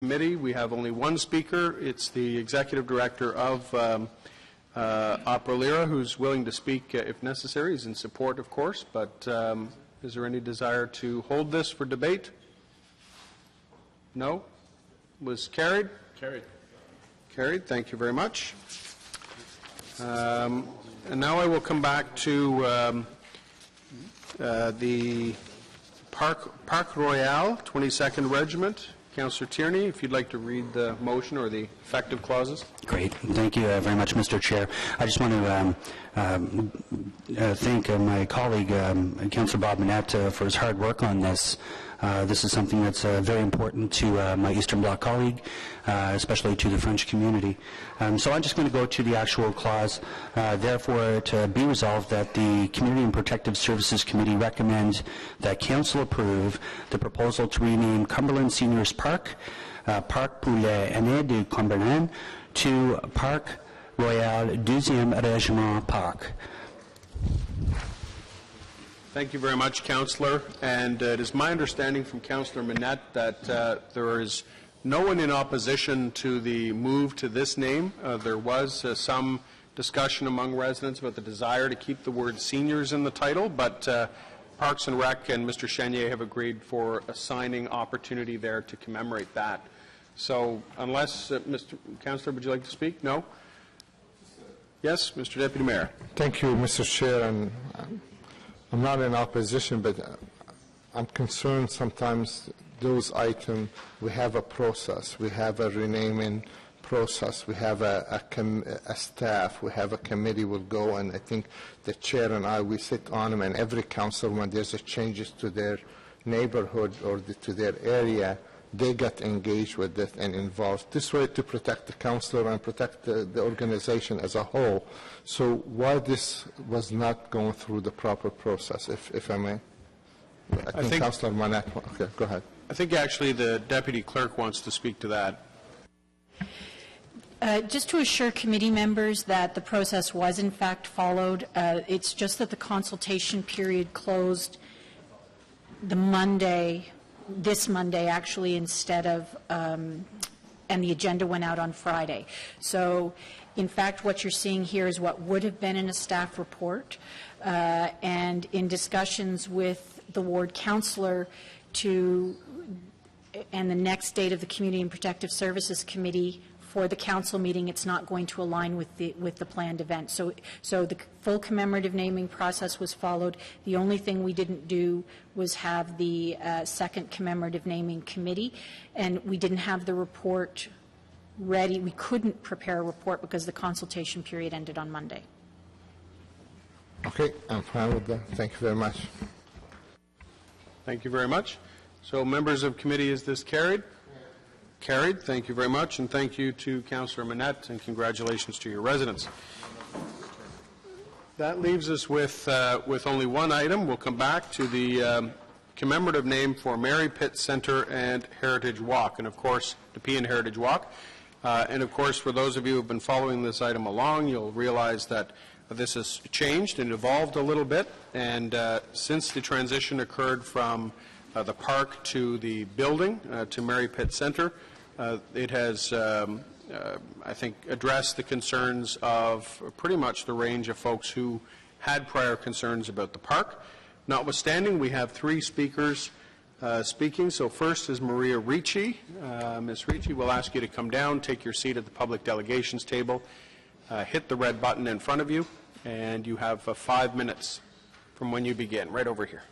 Committee. We have only one speaker. It's the Executive Director of Opera Lyra, who's willing to speak if necessary. He's in support, of course, but is there any desire to hold this for debate? No? Was carried? Carried. Carried. Thank you very much. And now I will come back to the Park Royal, 22nd Regiment. Councillor Tierney, if you'd like to read the motion or the effective clauses. Great. Thank you very much, Mr. Chair. I just want to thank my colleague, Councillor Bob Manette, for his hard work on this. This is something that's very important to my Eastern Bloc colleague, especially to the French community. So I'm just going to go to the actual clause. Therefore, to be resolved that the Community and Protective Services Committee recommends that Council approve the proposal to rename Cumberland Seniors Park, Parc pour les Aînés de Cumberland, to Parc Royal 2e Régiment Park. Thank you very much, Councillor. And it is my understanding from Councillor Manette that there is no one in opposition to the move to this name. There was some discussion among residents about the desire to keep the word seniors in the title, but Parks and Rec and Mr. Chenier have agreed for a signing opportunity there to commemorate that. So unless, Mr. Councillor, would you like to speak? No? Yes, Mr. Deputy Mayor. Thank you, Mr. Chair. And I'm not in opposition, but I'm concerned sometimes those items, we have a process, we have a renaming process, we have a staff, we have a committee will go, and I think the chair and I, we sit on them, and every council, when there's a changes to their neighborhood or to their area, they get engaged with it and involved. This way to protect the councillor and protect the organization as a whole. So why this was not going through the proper process, if I may? I think Councillor Manette. Okay, go ahead. I think actually the Deputy Clerk wants to speak to that. Just to assure committee members that the process was in fact followed, it's just that the consultation period closed the Monday, this Monday actually, instead of, and the agenda went out on Friday. So in fact what you're seeing here is what would have been in a staff report, and in discussions with the ward councillor and the next date of the Community and Protective Services Committee for the council meeting, it's not going to align with the planned event. So the full commemorative naming process was followed. The only thing we didn't do was have the second commemorative naming committee, and we didn't have the report ready. We couldn't prepare a report because the consultation period ended on Monday. Okay, I'm fine with that. Thank you very much. Thank you very much. So members of committee, is this carried? Carried. Thank you very much, and thank you to Councillor Manette, and congratulations to your residents. That leaves us with only one item. We'll come back to the commemorative name for Mary Pitt Centre and Heritage Walk, and of course, the P and Heritage Walk. And of course, for those of you who have been following this item along, you'll realize that this has changed and evolved a little bit, and since the transition occurred from the park to the building, to Mary Pitt Centre, it has, I think, addressed the concerns of pretty much the range of folks who had prior concerns about the park. Notwithstanding, we have three speakers speaking. So first is Maria Ricci. Ms. Ricci, we'll ask you to come down, take your seat at the public delegations table, hit the red button in front of you, and you have 5 minutes from when you begin, right over here.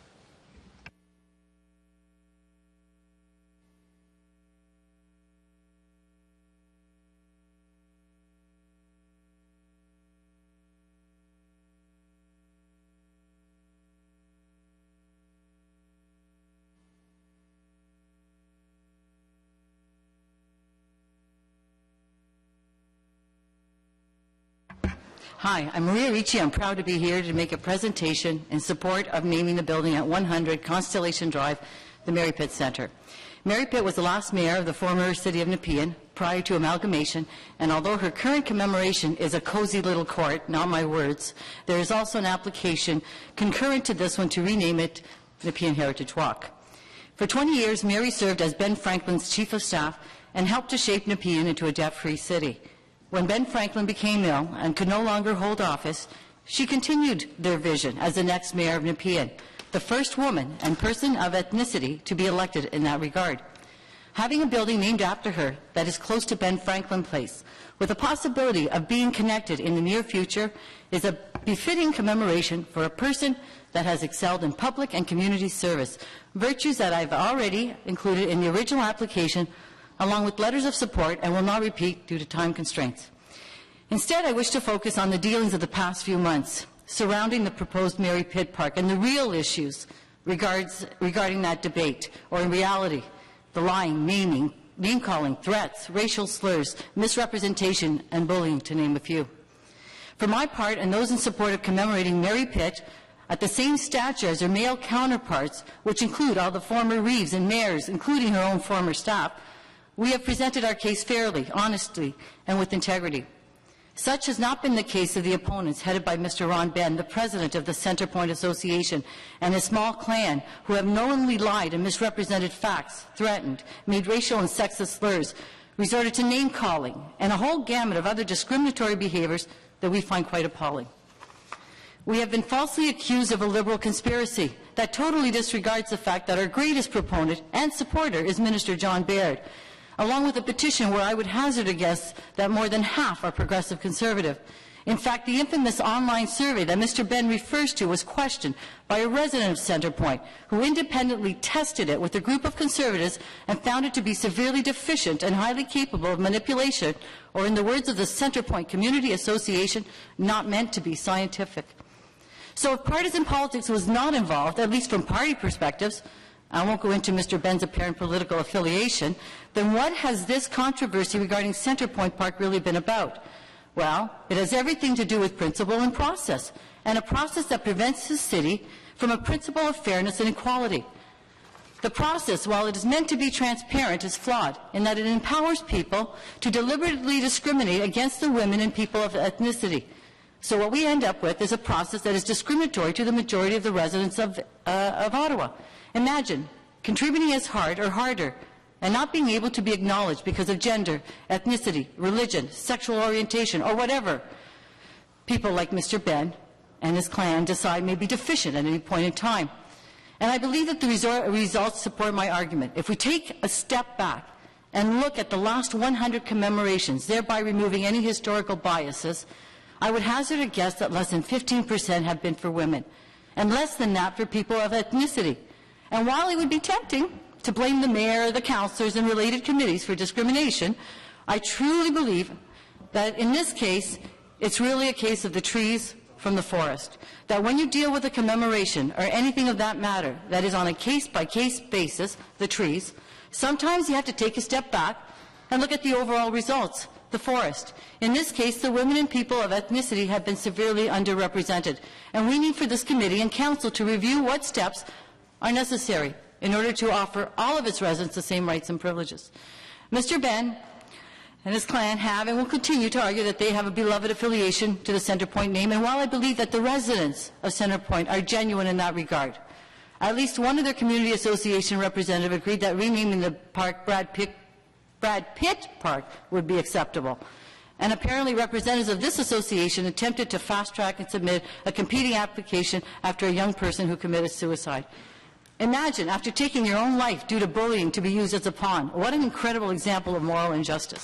Hi, I'm Maria Ricci. I'm proud to be here to make a presentation in support of naming the building at 100 Constellation Drive, the Mary Pitt Centre. Mary Pitt was the last mayor of the former city of Nepean prior to amalgamation, and although her current commemoration is a cozy little court, not my words, there is also an application concurrent to this one to rename it Nepean Heritage Walk. For 20 years, Mary served as Ben Franklin's chief of staff and helped to shape Nepean into a debt-free city. When Ben Franklin became ill and could no longer hold office, she continued their vision as the next mayor of Nepean, the first woman and person of ethnicity to be elected in that regard. Having a building named after her that is close to Ben Franklin Place, with a possibility of being connected in the near future, is a befitting commemoration for a person that has excelled in public and community service, virtues that I've already included in the original application, along with letters of support, and will not repeat due to time constraints. Instead, I wish to focus on the dealings of the past few months surrounding the proposed Mary Pitt Park and the real issues regarding that debate, or in reality, the lying, naming, name-calling, threats, racial slurs, misrepresentation, and bullying, to name a few. For my part, and those in support of commemorating Mary Pitt at the same stature as her male counterparts, which include all the former Reeves and mayors, including her own former staff, we have presented our case fairly, honestly, and with integrity. Such has not been the case of the opponents, headed by Mr. Ron Ben, the president of the Centrepoint Association, and his small clan, who have knowingly lied and misrepresented facts, threatened, made racial and sexist slurs, resorted to name-calling, and a whole gamut of other discriminatory behaviors that we find quite appalling. We have been falsely accused of a liberal conspiracy that totally disregards the fact that our greatest proponent and supporter is Minister John Baird, along with a petition where I would hazard a guess that more than half are progressive conservative. In fact, the infamous online survey that Mr. Ben refers to was questioned by a resident of Centrepoint, who independently tested it with a group of conservatives and found it to be severely deficient and highly capable of manipulation, or in the words of the Centrepoint Community Association, not meant to be scientific. So if partisan politics was not involved, at least from party perspectives, I won't go into Mr. Ben's apparent political affiliation, then what has this controversy regarding Centrepoint Park really been about? Well, it has everything to do with principle and process, and a process that prevents the city from a principle of fairness and equality. The process, while it is meant to be transparent, is flawed in that it empowers people to deliberately discriminate against the women and people of ethnicity. So what we end up with is a process that is discriminatory to the majority of the residents of Ottawa. Imagine contributing as hard or harder and not being able to be acknowledged because of gender, ethnicity, religion, sexual orientation, or whatever people like Mr. Ben and his clan decide may be deficient at any point in time. And I believe that the results support my argument. If we take a step back and look at the last 100 commemorations, thereby removing any historical biases, I would hazard a guess that less than 15% have been for women, and less than that for people of ethnicity. And while it would be tempting to blame the mayor, the councillors, and related committees for discrimination, I truly believe that in this case, it's really a case of the trees from the forest. That when you deal with a commemoration or anything of that matter that is on a case-by-case basis, the trees, sometimes you have to take a step back and look at the overall results, the forest. In this case, the women and people of ethnicity have been severely underrepresented, and we need for this committee and council to review what steps are necessary in order to offer all of its residents the same rights and privileges. Mr. Ben and his clan have and will continue to argue that they have a beloved affiliation to the Centrepoint name, and while I believe that the residents of Centrepoint are genuine in that regard, at least one of their community association representative agreed that renaming the park Brad Pitt Park would be acceptable. And apparently representatives of this association attempted to fast-track and submit a competing application after a young person who committed suicide. Imagine, after taking your own life due to bullying, to be used as a pawn. What an incredible example of moral injustice.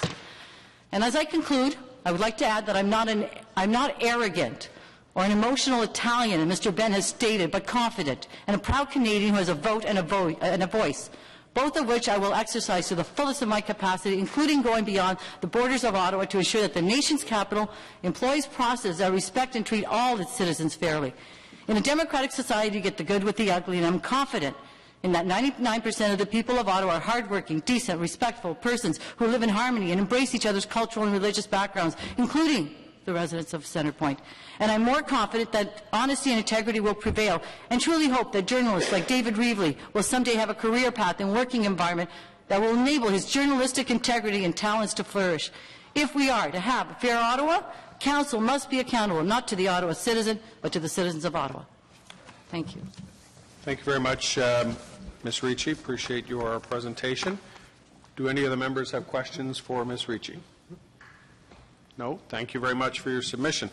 And as I conclude, I would like to add that I'm not arrogant or an emotional Italian, as Mr. Ben has stated, but confident, and a proud Canadian who has a vote and a voice, both of which I will exercise to the fullest of my capacity, including going beyond the borders of Ottawa to ensure that the nation's capital employs processes that respect and treat all its citizens fairly. In a democratic society, you get the good with the ugly, and I'm confident in that 99% of the people of Ottawa are hardworking, decent, respectful persons who live in harmony and embrace each other's cultural and religious backgrounds, including the residents of Centrepoint. And I'm more confident that honesty and integrity will prevail, and truly hope that journalists like David Reevely will someday have a career path and working environment that will enable his journalistic integrity and talents to flourish. If we are to have a fair Ottawa, Council must be accountable not to the Ottawa citizen, but to the citizens of Ottawa. Thank you. Thank you very much, Ms. Ricci. Appreciate your presentation. Do any of the members have questions for Ms. Ricci? No? Thank you very much for your submission.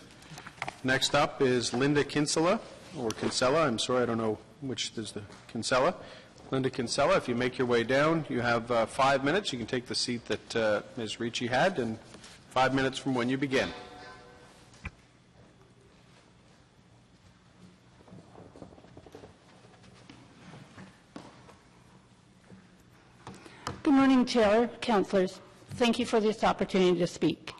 Next up is Linda Kinsella, or Kinsella, I'm sorry, I don't know which is the Kinsella. Linda Kinsella, if you make your way down, you have 5 minutes. You can take the seat that Ms. Ricci had, and 5 minutes from when you begin. Good morning, Chair, Councillors. Thank you for this opportunity to speak.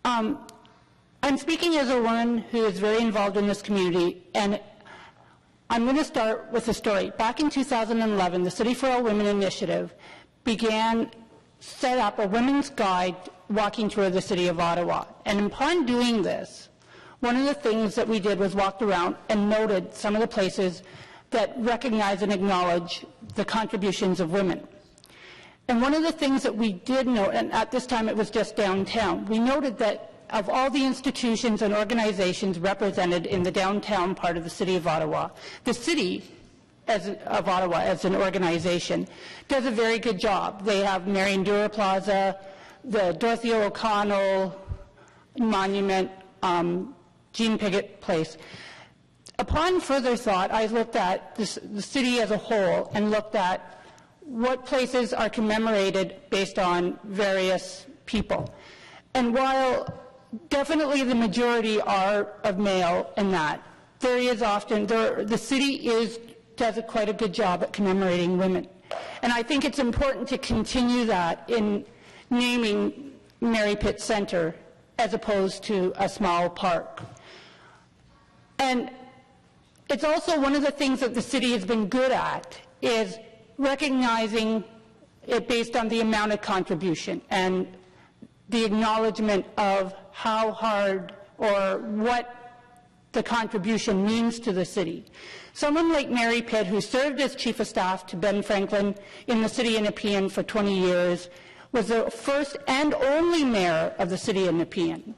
I'm speaking as a woman who is very involved in this community, and I'm going to start with a story. Back in 2011, the City for All Women initiative set up a women's guide walking through the city of Ottawa. And upon doing this, one of the things that we did was walked around and noted some of the places that recognize and acknowledge the contributions of women. And one of the things that we did note, and at this time it was just downtown, we noted that of all the institutions and organizations represented in the downtown part of the City of Ottawa, the City of Ottawa as an organization does a very good job. They have Marion Dura Plaza, the Dorothy O'Connell Monument, Jean Piaget Place. Upon further thought, I looked at the city as a whole and looked at what places are commemorated based on various people. And while definitely the majority are of male in that, there is often, the city does quite a good job at commemorating women. And I think it's important to continue that in naming Mary Pitt Centre as opposed to a small park. And it's also one of the things that the city has been good at is recognizing it based on the amount of contribution and the acknowledgement of how hard or what the contribution means to the city. Someone like Mary Pitt, who served as Chief of Staff to Ben Franklin in the city of Nepean for 20 years, was the first and only mayor of the city of Nepean,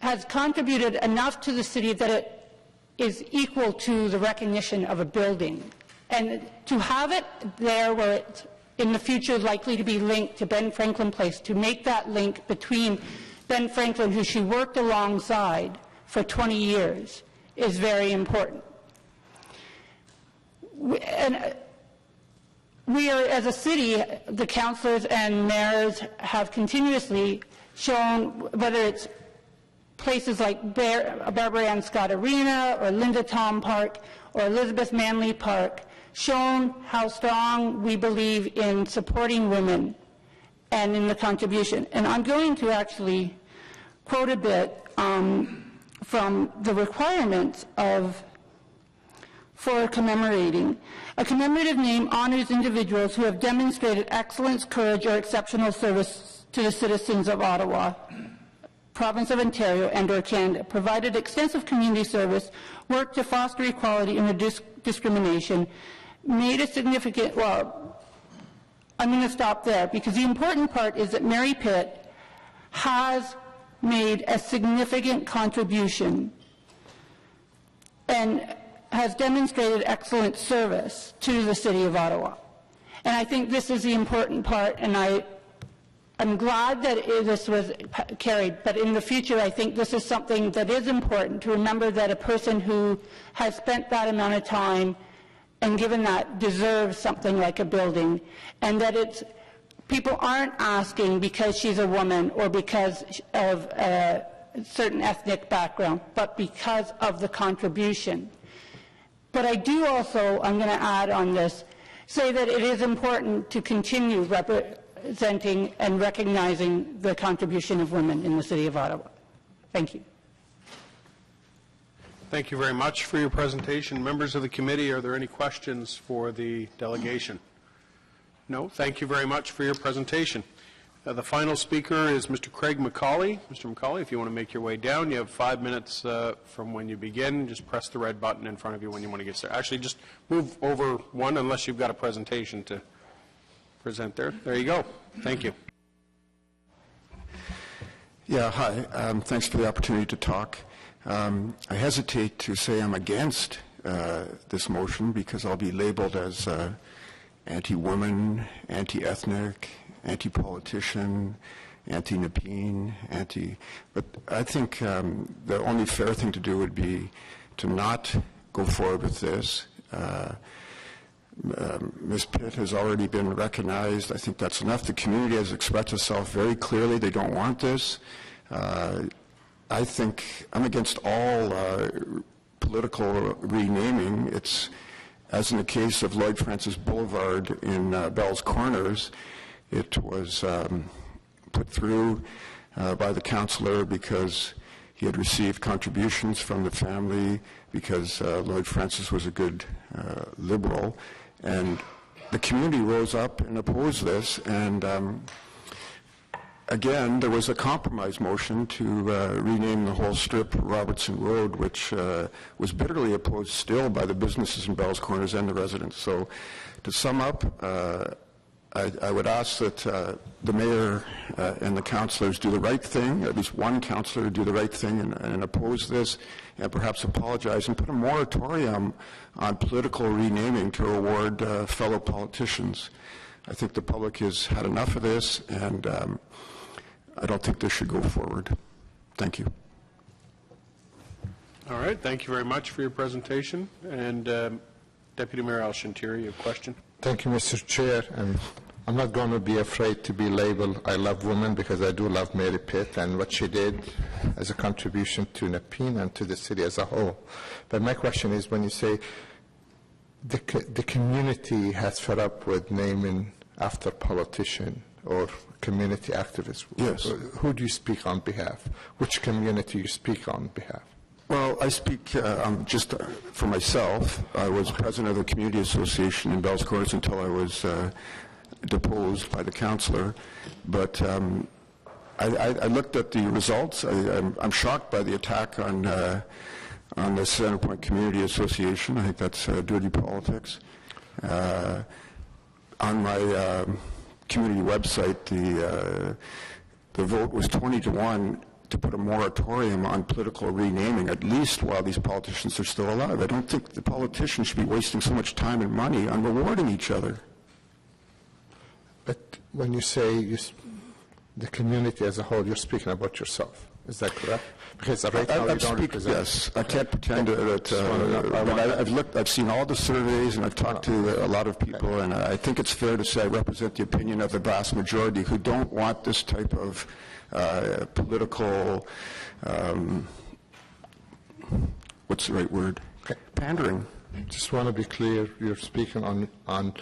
has contributed enough to the city that it is equal to the recognition of a building. And to have it there where it's in the future likely to be linked to Ben Franklin Place, to make that link between Ben Franklin, who she worked alongside for 20 years, is very important. We are, as a city, the councillors and mayors have continuously shown, whether it's places like Barbara Ann Scott Arena or Linda Tom Park or Elizabeth Manley Park, shown how strong we believe in supporting women and in the contribution. And I'm going to actually quote a bit from the requirements for commemorating. A commemorative name honors individuals who have demonstrated excellence, courage, or exceptional service to the citizens of Ottawa, Province of Ontario, and/or Canada, provided extensive community service, worked to foster equality and reduce discrimination, made a significant, well, I'm going to stop there, because the important part is that Mary Pitt has made a significant contribution and has demonstrated excellent service to the City of Ottawa. And I think this is the important part, and I'm glad that this was carried, but in the future I think this is something that is important to remember, that a person who has spent that amount of time and given that deserves something like a building, and that people aren't asking because she's a woman or because of a certain ethnic background, but because of the contribution. But I do also, I'm going to add on this, say that it is important to continue representing and recognizing the contribution of women in the City of Ottawa. Thank you. Thank you very much for your presentation. Members of the committee, are there any questions for the delegation? No? Thank you very much for your presentation. The final speaker is Mr. Craig McCauley. Mr. McCauley, if you want to make your way down, you have 5 minutes from when you begin. Just press the red button in front of you when you want to get started. Actually, just move over one unless you've got a presentation to present there. There you go. Thank you. Yeah, hi. Thanks for the opportunity to talk. I hesitate to say I'm against this motion because I'll be labeled as anti-woman, anti-ethnic, anti-politician, anti-Nepean, but I think the only fair thing to do would be to not go forward with this. Ms. Pitt has already been recognized. I think that's enough. The community has expressed itself very clearly. They don't want this. I think I'm against all political renaming. It's, as in the case of Lloyd Francis Boulevard in Bell's Corners, it was put through by the councillor because he had received contributions from the family, because Lloyd Francis was a good Liberal, and the community rose up and opposed this, and again, there was a compromise motion to rename the whole strip Robertson Road, which was bitterly opposed still by the businesses in Bell's Corners and the residents. So to sum up, I would ask that the mayor and the councillors do the right thing, at least one councillor do the right thing and oppose this, and perhaps apologize and put a moratorium on political renaming to reward fellow politicians. I think the public has had enough of this, and I don't think this should go forward. Thank you. All right, thank you very much for your presentation. And Deputy Mayor Al-Shantiri, you have a question? Thank you, Mr. Chair. And I'm not going to be afraid to be labeled I love women, because I do love Mary Pitt and what she did as a contribution to Nepean and to the city as a whole. But my question is, when you say the community has fed up with naming after politician or community activists, yes, who do you speak on behalf? Which community you speak on behalf? Well, I speak just for myself. I was president of the Community Association in Bell's Corners until I was deposed by the councillor. But I looked at the results. I'm shocked by the attack on the Centrepoint Community Association. I think that's dirty politics. On my community website, the vote was 20-1 to put a moratorium on political renaming, at least while these politicians are still alive. I don't think the politicians should be wasting so much time and money on rewarding each other. But when you say the community as a whole, you're speaking about yourself. Is that correct? Because right now you don't represent. Yes, I can't pretend that. I've seen all the surveys, and I've talked to a lot of people, and I think it's fair to say I represent the opinion of the vast majority who don't want this type of political. What's the right word? Okay. Pandering. Just want to be clear. You're speaking on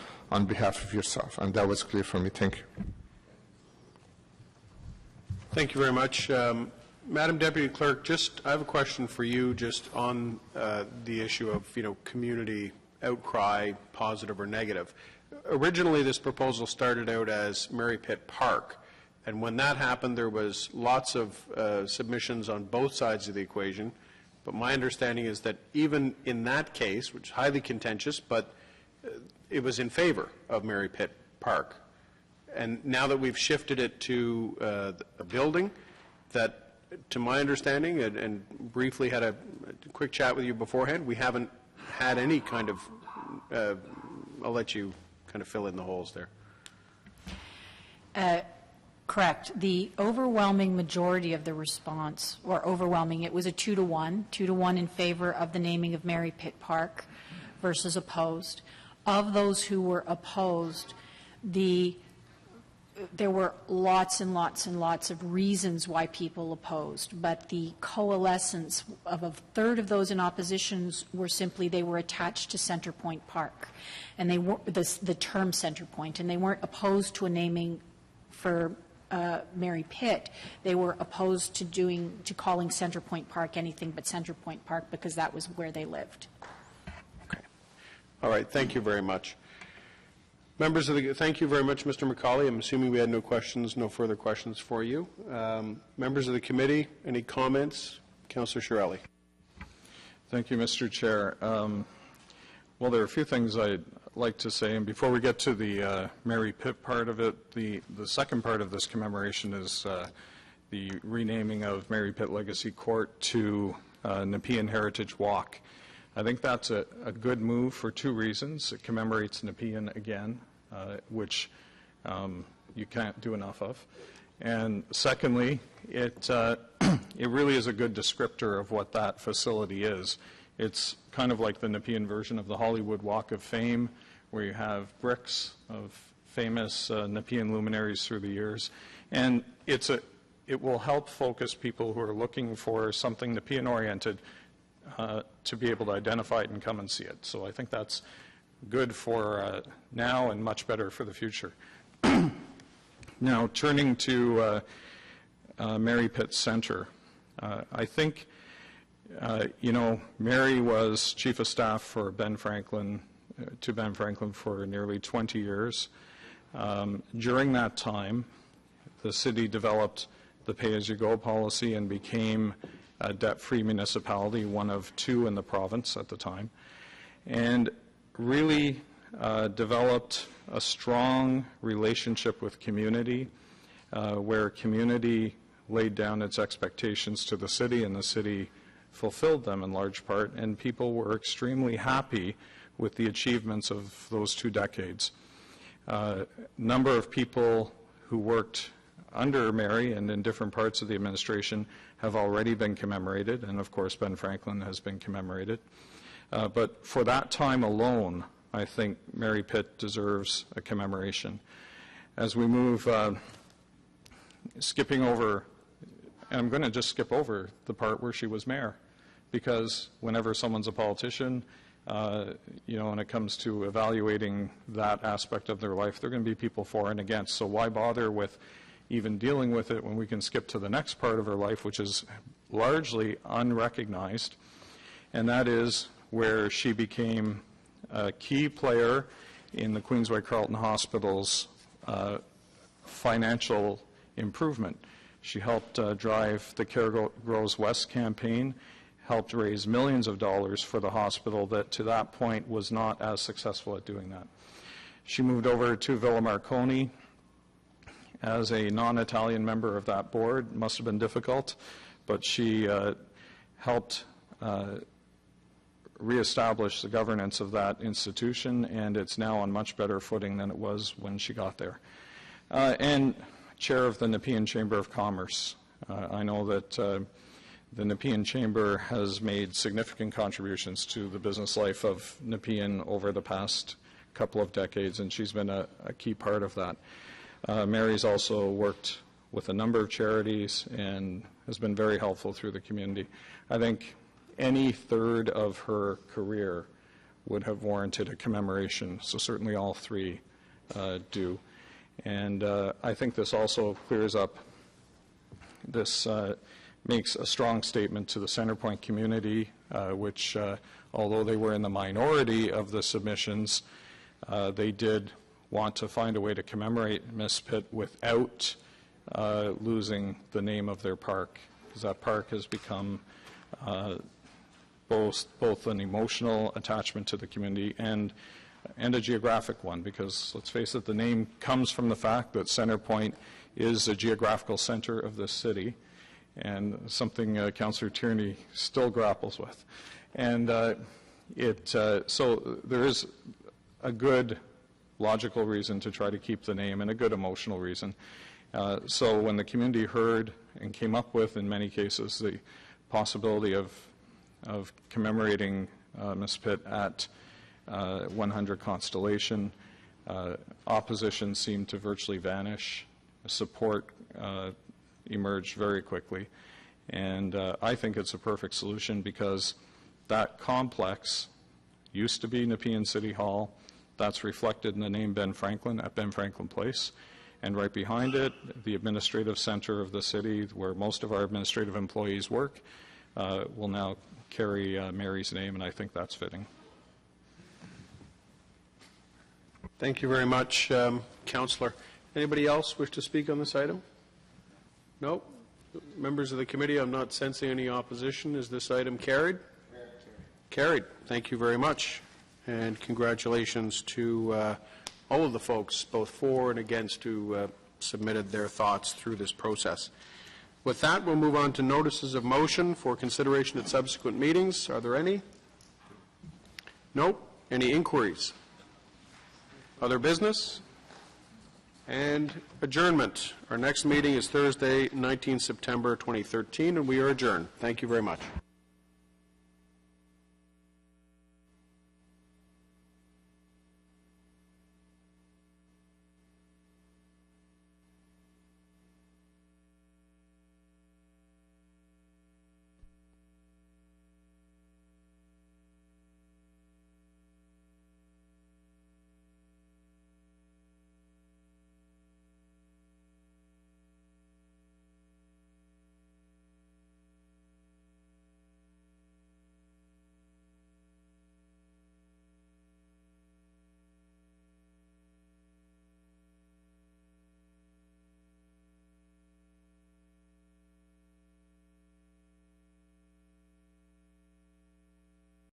behalf of yourself, and that was clear for me. Thank you. Thank you very much. Madam Deputy Clerk, I have a question for you just on the issue of, community outcry, positive or negative. Originally, this proposal started out as Mary Pitt Park, and when that happened, there was lots of submissions on both sides of the equation, but my understanding is that even in that case, which is highly contentious, but it was in favor of Mary Pitt Park. And now that we've shifted it to a building, that, to my understanding, and briefly had a quick chat with you beforehand, we haven't had any kind of, I'll let you kind of fill in the holes there. Correct. The overwhelming majority of the response, or overwhelming, it was a 2-to-1 in favor of the naming of Mary Pitt Park versus opposed. Of those who were opposed, there were lots and lots and lots of reasons why people opposed, but the coalescence of a third of those in oppositions were simply they were attached to Centrepoint Park, and they were the term Centrepoint, and they weren't opposed to a naming for Mary Pitt. They were opposed to calling Centrepoint Park anything but Centrepoint Park because that was where they lived. Okay. All right. Thank you very much. Members of thank you very much, Mr. McCauley. I'm assuming we had no further questions for you. Members of the committee, any comments? Councillor Shirelli. Thank you, Mr. Chair. Well, there are a few things I'd like to say, and before we get to the Mary Pitt part of it, the second part of this commemoration is the renaming of Mary Pitt Legacy Court to Nepean Heritage Walk. I think that's a good move for two reasons. It commemorates Nepean again, which you can't do enough of. And secondly, it really is a good descriptor of what that facility is. It's kind of like the Nepean version of the Hollywood Walk of Fame, where you have bricks of famous Nepean luminaries through the years. And it will help focus people who are looking for something Nepean-oriented to be able to identify it and come and see it. So I think that's good for now and much better for the future. Now, turning to Mary Pitt Centre, I think, Mary was chief of staff for Ben Franklin for nearly 20 years. During that time, the city developed the pay-as-you-go policy and became a debt-free municipality, one of two in the province at the time, and really developed a strong relationship with community, where community laid down its expectations to the city, and the city fulfilled them in large part, and people were extremely happy with the achievements of those 2 decades. Number of people who worked under Mary and in different parts of the administration have already been commemorated, and of course Ben Franklin has been commemorated. But for that time alone, I think Mary Pitt deserves a commemoration. As we move, skipping over, and I'm going to just skip over the part where she was mayor, because whenever someone's a politician, when it comes to evaluating that aspect of their life, there are going to be people for and against. So why bother with even dealing with it when we can skip to the next part of her life, which is largely unrecognized, and that is where she became a key player in the Queensway Carleton Hospital's financial improvement. She helped drive the Care Grows West campaign, helped raise millions of dollars for the hospital that to that point was not as successful at doing that. She moved over to Villa Marconi as a non-Italian member of that board. It must have been difficult, but she helped reestablish the governance of that institution, and it's now on much better footing than it was when she got there. And chair of the Nepean Chamber of Commerce. I know that the Nepean Chamber has made significant contributions to the business life of Nepean over the past couple of decades, and she's been a key part of that. Mary's also worked with a number of charities and has been very helpful through the community. I think any third of her career would have warranted a commemoration, so certainly all 3 do. And I think this also clears up, this makes a strong statement to the Centrepoint community, which, although they were in the minority of the submissions, they did want to find a way to commemorate Miss Pitt without losing the name of their park, because that park has become both an emotional attachment to the community and a geographic one, because let's face it, the name comes from the fact that Centrepoint is a geographical center of this city, and something Councillor Tierney still grapples with. And so there is a good logical reason to try to keep the name and a good emotional reason. So when the community heard and came up with, in many cases, the possibility of commemorating Miss Pitt at 100 Constellation, opposition seemed to virtually vanish. Support emerged very quickly. And I think it's a perfect solution, because that complex used to be Nepean City Hall. That's reflected in the name Ben Franklin at Ben Franklin Place. And right behind it, the administrative center of the city, where most of our administrative employees work, will now carry Mary's name, and I think that's fitting. Thank you very much, Councillor. Anybody else wish to speak on this item? No? Members of the committee, I'm not sensing any opposition. Is this item carried? Carried. Thank you very much. And congratulations to all of the folks, both for and against, who submitted their thoughts through this process. With that, we'll move on to notices of motion for consideration at subsequent meetings. Are there any? Nope. Any inquiries? Other business? And adjournment. Our next meeting is Thursday, 19 September 2013, and we are adjourned. Thank you very much.